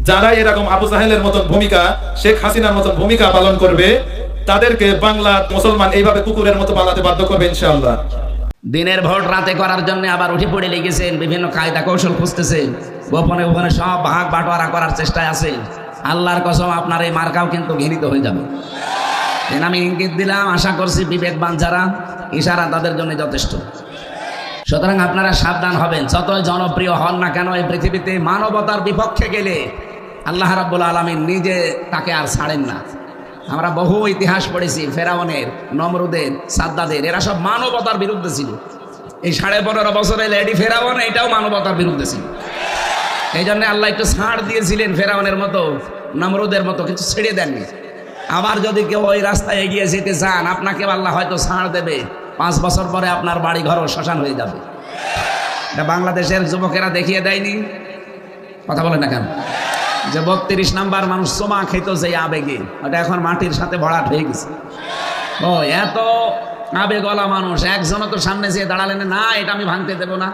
যারা এরকম আবু জাহেলের মতন ভূমিকা, শেখ হাসিনার মতন ভূমিকা পালন করবে, তাদেরকে বাংলার মুসলমান এইভাবে কুকুরের মতো পালাতে বাধ্য করবে ইনশাআল্লাহ। দিনের ভোট রাতে করার জন্য আবার উঠে পড়ে লেগেছেন, বিভিন্ন কায়দা কৌশল খুঁজতেছে, গোপনে গোপনে সব ভাগ বাটোয়ারা করার চেষ্টায় আছে। আল্লাহর কসম, আপনার এই মার্কাও কিন্তু ঘৃণিত হয়ে যাবে। আমি ইঙ্গিত দিলাম, আশা করছি বিবেকবান যারা, ইশারা তাদের জন্য যথেষ্ট। সুতরাং আপনারা সাবধান হবেন। যতই জনপ্রিয় হন না কেন, এই পৃথিবীতে মানবতার বিপক্ষে গেলে আল্লাহ রাব্বুল আলামিন নিজে তাকে আর ছাড়েন না। আমরা বহু ইতিহাস পড়েছি, ফেরাউনের, নমরুদের, সাদ্দাদের, এরা সব মানবতার বিরুদ্ধে ছিল। এই 15.5 বছরে লেডি ফেরাউন, এটাও মানবতার বিরুদ্ধে ছিল। এই জন্য আল্লাহ একটু ছাড় দিয়েছিলেন, ফেরাউনের মতো, নমরুদের মতো কিছু ছেড়ে দেননি। আবার যদি কেউ ওই রাস্তায় এগিয়ে যেতে চান, আপনাকে আল্লাহ হয়তো ছাড় দেবে, 5 বছর পরে আপনার বাড়ি ঘরও শ্মশান হয়ে যাবে। এটা বাংলাদেশের যুবকেরা দেখিয়ে দেয়নি? কথা বলেন না কেন? যে 32 নাম্বার মানুষ সোমা খেত যে আবেগে, ওটা এখন মাটির সাথে ভরাট হয়ে গেছে। ও এত আবেগওয়ালা মানুষ, একজনও তো সামনে যেয়ে দাঁড়ালেন না, এটা আমি ভাঙতে দেবো না।